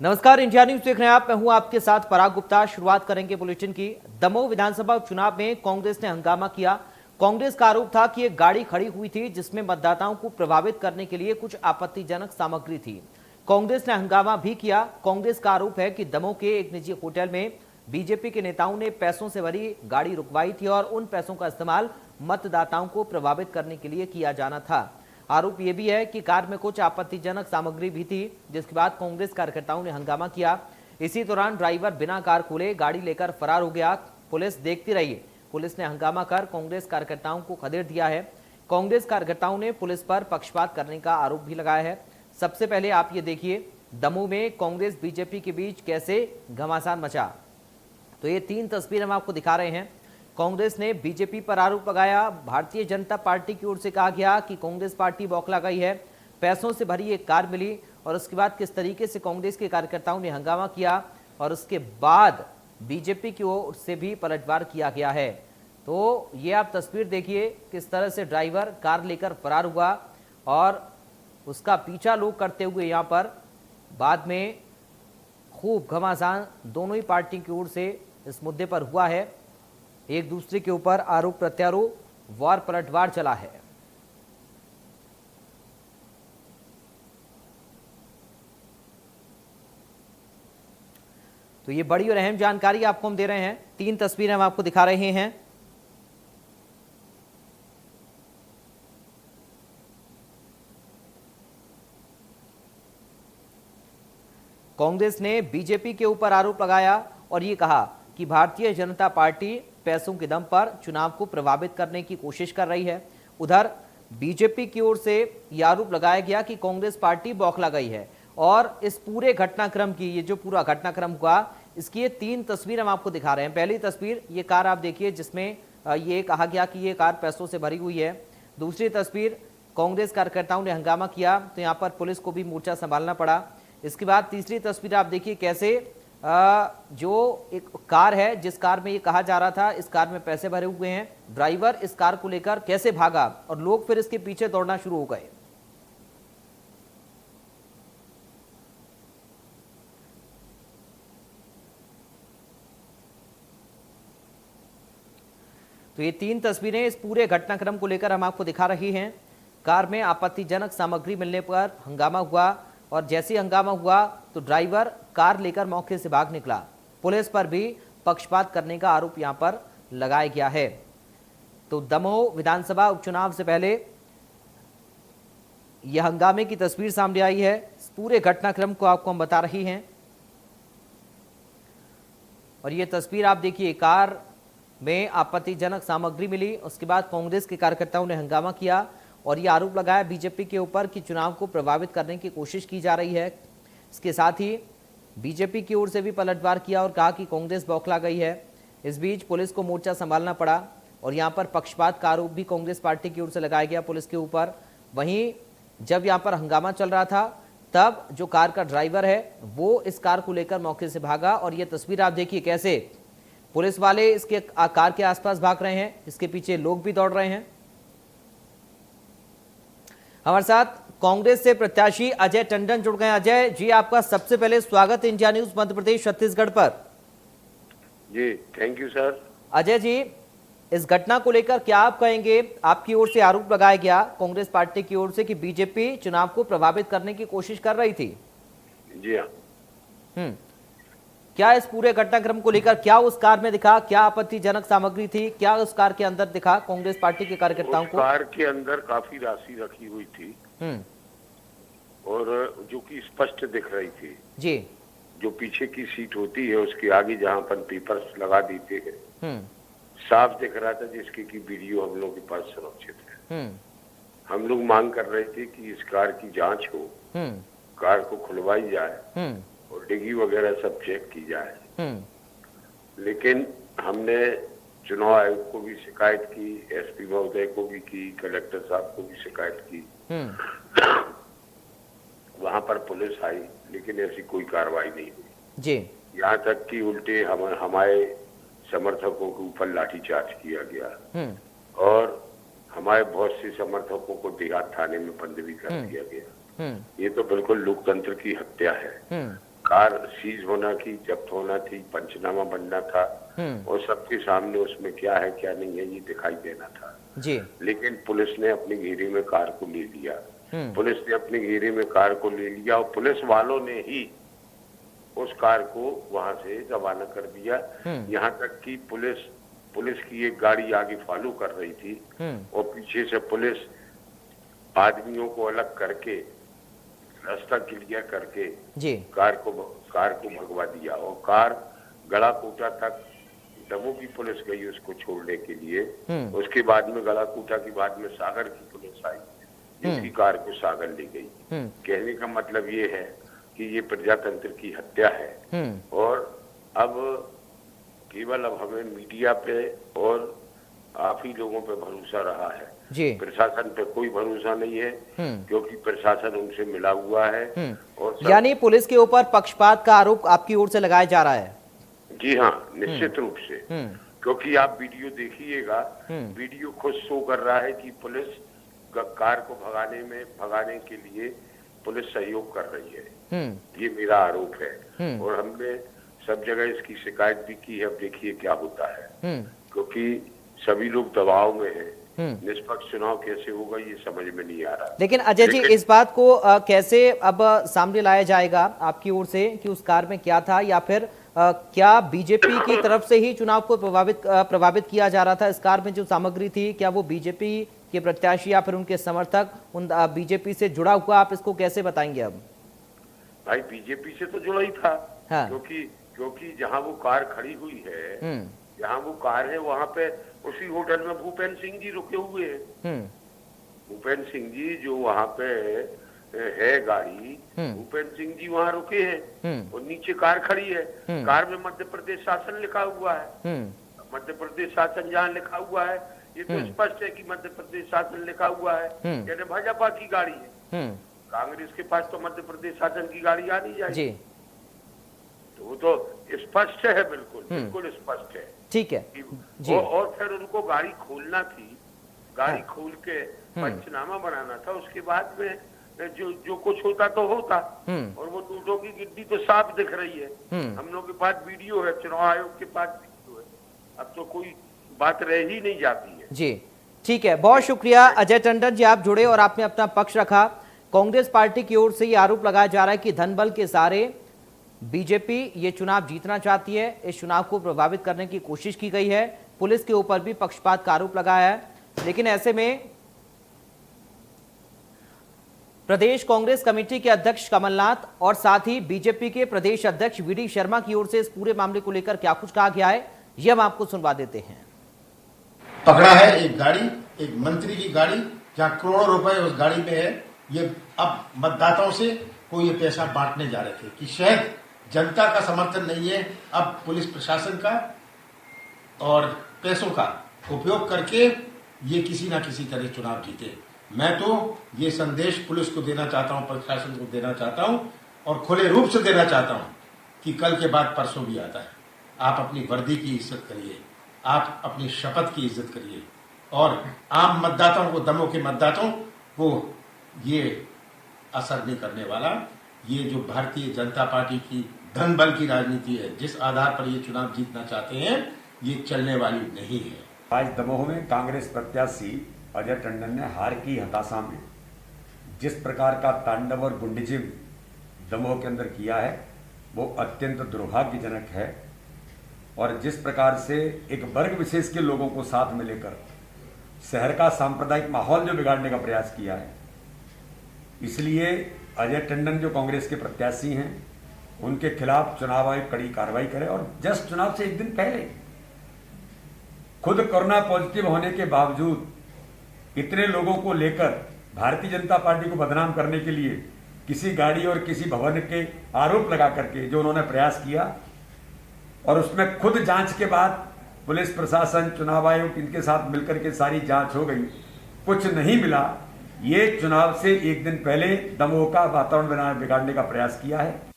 नमस्कार, India news देख रहे हैं आप। मैं हूं आपके साथ पराग गुप्ता। शुरुआत करेंगे बुलेटिन की। दमोह विधानसभा उपचुनाव में कांग्रेस ने हंगामा किया। कांग्रेस का आरोप था कि एक गाड़ी खड़ी हुई थी जिसमें मतदाताओं को प्रभावित करने के लिए कुछ आपत्तिजनक सामग्री थी। कांग्रेस ने हंगामा भी किया। कांग्रेस का आरोप है कि दमोह के एक निजी होटल में बीजेपी के नेताओं ने पैसों से भरी गाड़ी रुकवाई थी और उन पैसों का इस्तेमाल मतदाताओं को प्रभावित करने के लिए किया जाना था। आरोप यह भी है कि कार में कुछ आपत्तिजनक सामग्री भी थी, जिसके बाद कांग्रेस कार्यकर्ताओं ने हंगामा किया। इसी दौरान ड्राइवर बिना कार खोले गाड़ी लेकर फरार हो गया। पुलिस देखती रही। पुलिस ने हंगामा कर कांग्रेस कार्यकर्ताओं को खदेड़ दिया है। कांग्रेस कार्यकर्ताओं ने पुलिस पर पक्षपात करने का आरोप भी लगाया है। सबसे पहले आप ये देखिए, दमोह में कांग्रेस बीजेपी के बीच कैसे घमासान मचा। तो ये 3 तस्वीर हम आपको दिखा रहे हैं। कांग्रेस ने बीजेपी पर आरोप लगाया। भारतीय जनता पार्टी की ओर से कहा गया कि कांग्रेस पार्टी बौखला गई है, पैसों से भरी एक कार मिली। और उसके बाद किस तरीके से कांग्रेस के कार्यकर्ताओं ने हंगामा किया और उसके बाद बीजेपी की ओर से भी पलटवार किया गया है। तो ये आप तस्वीर देखिए, किस तरह से ड्राइवर कार लेकर फरार हुआ और उसका पीछा लोग करते हुए यहाँ पर बाद में खूब घमासान दोनों ही पार्टी की ओर से इस मुद्दे पर हुआ है। एक दूसरे के ऊपर आरोप प्रत्यारोप, वार पलटवार चला है। तो ये बड़ी और अहम जानकारी आपको हम दे रहे हैं। 3 तस्वीरें हम आपको दिखा रहे हैं। कांग्रेस ने बीजेपी के ऊपर आरोप लगाया और ये कहा कि भारतीय जनता पार्टी पैसों के दम पर चुनाव को प्रभावित करने की कोशिश कर रही है। उधर बीजेपी की ओर से यह आरोप लगाया गया कि कांग्रेस पार्टी बौखला गई है। और इस पूरे घटनाक्रम की, ये जो पूरा घटनाक्रम हुआ, इसकी ये 3 तस्वीर हम आपको दिखा रहे हैं। पहली तस्वीर ये कार आप देखिए जिसमें ये कहा गया कि ये कार पैसों से भरी हुई है। दूसरी तस्वीर, कांग्रेस कार्यकर्ताओं ने हंगामा किया तो यहाँ पर पुलिस को भी मोर्चा संभालना पड़ा। इसके बाद तीसरी तस्वीर आप देखिए कैसे जो एक कार है, जिस कार में ये कहा जा रहा था इस कार में पैसे भरे हुए हैं, ड्राइवर इस कार को लेकर कैसे भागा और लोग फिर इसके पीछे दौड़ना शुरू हो गए। तो ये 3 तस्वीरें इस पूरे घटनाक्रम को लेकर हम आपको दिखा रही हैं। कार में आपत्तिजनक सामग्री मिलने पर हंगामा हुआ और जैसे हंगामा हुआ तो ड्राइवर कार लेकर मौके से भाग निकला। पुलिस पर भी पक्षपात करने का आरोप यहां पर लगाया गया है। तो दमोह विधानसभा उपचुनाव से पहले यह हंगामे की तस्वीर सामने आई है। इस पूरे घटनाक्रम को आपको हम बता रही हैं। और यह तस्वीर आप देखिए, कार में आपत्तिजनक सामग्री मिली, उसके बाद कांग्रेस के कार्यकर्ताओं ने हंगामा किया और ये आरोप लगाया बीजेपी के ऊपर कि चुनाव को प्रभावित करने की कोशिश की जा रही है। इसके साथ ही बीजेपी की ओर से भी पलटवार किया और कहा कि कांग्रेस बौखला गई है। इस बीच पुलिस को मोर्चा संभालना पड़ा और यहां पर पक्षपात का आरोप भी कांग्रेस पार्टी की ओर से लगाया गया पुलिस के ऊपर। वहीं जब यहां पर हंगामा चल रहा था तब जो कार का ड्राइवर है वो इस कार को लेकर मौके से भागा। और ये तस्वीर आप देखिए कैसे पुलिस वाले इसके कार के आसपास भाग रहे हैं, इसके पीछे लोग भी दौड़ रहे हैं। हमारे साथ कांग्रेस से प्रत्याशी अजय टंडन जुड़ गए हैं। अजय जी, आपका सबसे पहले स्वागत इंडिया न्यूज मध्य प्रदेश छत्तीसगढ़ पर। जी thank you sir. Ajay ji, इस घटना को लेकर क्या आप कहेंगे? आपकी ओर से आरोप लगाया गया कांग्रेस पार्टी की ओर से कि बीजेपी चुनाव को प्रभावित करने की कोशिश कर रही थी। जी हाँ। क्या इस पूरे घटनाक्रम को लेकर क्या उस कार में दिखा, क्या आपत्तिजनक सामग्री थी, क्या उस कार के अंदर दिखा कांग्रेस पार्टी के कार्यकर्ताओं को? कार के अंदर काफी राशि रखी हुई थी और जो कि स्पष्ट दिख रही थी जी। जो पीछे की सीट होती है उसके आगे जहां पर पेपर्स लगा देते हैं, साफ दिख रहा था, जिसके की वीडियो हम लोग के पास सुरक्षित है। हम लोग मांग कर रहे थे कि इस कार की जांच हो, कार को खुलवाई जाए और डिग्गी वगैरह सब चेक की जाए। लेकिन हमने चुनाव आयोग को भी शिकायत की, एसपी महोदय को भी की, कलेक्टर साहब को भी शिकायत की। वहां पर पुलिस आई लेकिन ऐसी कोई कार्रवाई नहीं हुई जी। यहाँ तक कि उल्टे हमारे समर्थकों के ऊपर लाठीचार्ज किया गया और हमारे बहुत से समर्थकों को देहात थाने में बंद भी कर दिया गया। ये तो बिल्कुल लोकतंत्र की हत्या है। कार सीज होना थी, जब्त होना थी, पंचनामा बनना था और सबके सामने उसमें क्या है क्या नहीं है ये दिखाई देना था जी। लेकिन पुलिस ने अपने घेरे में कार को ले लिया। पुलिस ने अपने घेरे में कार को ले लिया और पुलिस वालों ने ही उस कार को वहां से रवाना कर दिया। यहाँ तक कि पुलिस की एक गाड़ी आगे फॉलो कर रही थी और पीछे से पुलिस आदमियों को अलग करके रास्ता क्लियर करके जी कार को भगवा दिया और कार गलाकोटा तक दमोह की पुलिस गई उसको छोड़ने के लिए। उसके बाद में गलाकोटा के बाद में सागर की पुलिस आई जिसकी कार को सागर ले गई। कहने का मतलब ये है कि ये प्रजातंत्र की हत्या है और अब केवल अब हमें मीडिया पे और आप ही लोगों पे भरोसा रहा है जी। प्रशासन पे कोई भरोसा नहीं है क्योंकि प्रशासन उनसे मिला हुआ है और यानी पुलिस के ऊपर पक्षपात का आरोप आपकी ओर से लगाया जा रहा है। जी हाँ, निश्चित रूप से क्योंकि आप वीडियो देखिएगा, वीडियो खुद शो कर रहा है कि पुलिस कार को भगाने के लिए पुलिस सहयोग कर रही है। ये मेरा आरोप है और हमने सब जगह इसकी शिकायत भी की है। अब देखिए क्या होता है क्योंकि सभी लोग दबाव में हैं। निष्पक्ष चुनाव कैसे होगा ये समझ में नहीं आ रहा। लेकिन अजय जी इस बात को कैसे अब सामने लाया जाएगा आपकी ओर से कि उस कार में क्या था या फिर क्या बीजेपी की तरफ से ही चुनाव को प्रभावित किया जा रहा था? इस कार में जो सामग्री थी क्या वो बीजेपी के प्रत्याशी या फिर उनके समर्थक उन बीजेपी से जुड़ा हुआ, आप इसको कैसे बताएंगे? अब भाई बीजेपी से तो जुड़ा ही था। हाँ। क्योंकि जहां वो कार खड़ी हुई है, जहां वो कार है वहां पे उसी होटल में भूपेंद्र सिंह जी रुके हुए हैं। भूपेंद्र सिंह जी जो वहां पे है गाड़ी, भूपेंद्र सिंह जी वहां रुके हैं और नीचे कार खड़ी है। कार में मध्य प्रदेश शासन लिखा हुआ है। मध्य प्रदेश शासन जहाँ लिखा हुआ है ये तो स्पष्ट है कि मध्य प्रदेश शासन लिखा हुआ है, यानी भाजपा की गाड़ी है। कांग्रेस के पास तो मध्य प्रदेश शासन की गाड़ी आ नहीं जाएगी। तो वो तो स्पष्ट है, बिल्कुल स्पष्ट है। ठीक है जी। और फिर उनको गाड़ी खोलना थी, गाड़ी खोल के पंचनामा बनाना था। उसके बाद में जो कुछ होता तो होता और वो नोटों की गिनती तो साफ दिख रही है। हम लोग के पास वीडियो है, चुनाव आयोग के पास वीडियो है। अब तो कोई बात रह ही नहीं जाती है। जी ठीक है, बहुत शुक्रिया अजय टंडन जी, आप जुड़े और आपने अपना पक्ष रखा। कांग्रेस पार्टी की ओर से ये आरोप लगाया जा रहा है कि धन बल के सहारे बीजेपी ये चुनाव जीतना चाहती है, इस चुनाव को प्रभावित करने की कोशिश की गई है। पुलिस के ऊपर भी पक्षपात का आरोप लगाया है। लेकिन ऐसे में प्रदेश कांग्रेस कमेटी के अध्यक्ष कमलनाथ और साथ ही बीजेपी के प्रदेश अध्यक्ष वीडी शर्मा की ओर से इस पूरे मामले को लेकर क्या कुछ कहा गया है ये हम आपको सुनवा देते हैं। पकड़ा है एक गाड़ी, एक मंत्री की गाड़ी, जहां करोड़ों रुपए उस गाड़ी में है। ये अब मतदाताओं से कोई ये पैसा बांटने जा रहे थे कि शायद जनता का समर्थन नहीं है, अब पुलिस प्रशासन का और पैसों का उपयोग करके ये किसी ना किसी तरह चुनाव जीते। मैं तो ये संदेश पुलिस को देना चाहता हूं, प्रशासन को देना चाहता हूं और खुले रूप से देना चाहता हूं कि कल के बाद परसों भी आता है। आप अपनी वर्दी की इज्जत करिए, आप अपनी शपथ की इज्जत करिए और आम मतदाताओं को, दमोह के मतदाताओं को ये असर नहीं करने वाला। ये जो भारतीय जनता पार्टी की धन बल की राजनीति है, जिस आधार पर ये चुनाव जीतना चाहते हैं, ये चलने वाली नहीं है। आज दमोह में कांग्रेस प्रत्याशी अजय टंडन ने हार की हताशा में जिस प्रकार का तांडव और गुंडीजिम दमोह के अंदर किया है वो अत्यंत दुर्भाग्यजनक है। और जिस प्रकार से एक वर्ग विशेष के लोगों को साथ में लेकर शहर का सांप्रदायिक माहौल जो बिगाड़ने का प्रयास किया है, इसलिए अजय टंडन जो कांग्रेस के प्रत्याशी हैं उनके खिलाफ चुनाव आयोग कड़ी कार्रवाई करे। और जस्ट चुनाव से एक दिन पहले खुद कोरोना पॉजिटिव होने के बावजूद इतने लोगों को लेकर भारतीय जनता पार्टी को बदनाम करने के लिए किसी गाड़ी और किसी भवन के आरोप लगा करके जो उन्होंने प्रयास किया और उसमें खुद जांच के बाद पुलिस प्रशासन, चुनाव आयोग इनके साथ मिलकर के सारी जांच हो गई, कुछ नहीं मिला। ये चुनाव से एक दिन पहले दमोह का वातावरण बिगाड़ने का प्रयास किया है।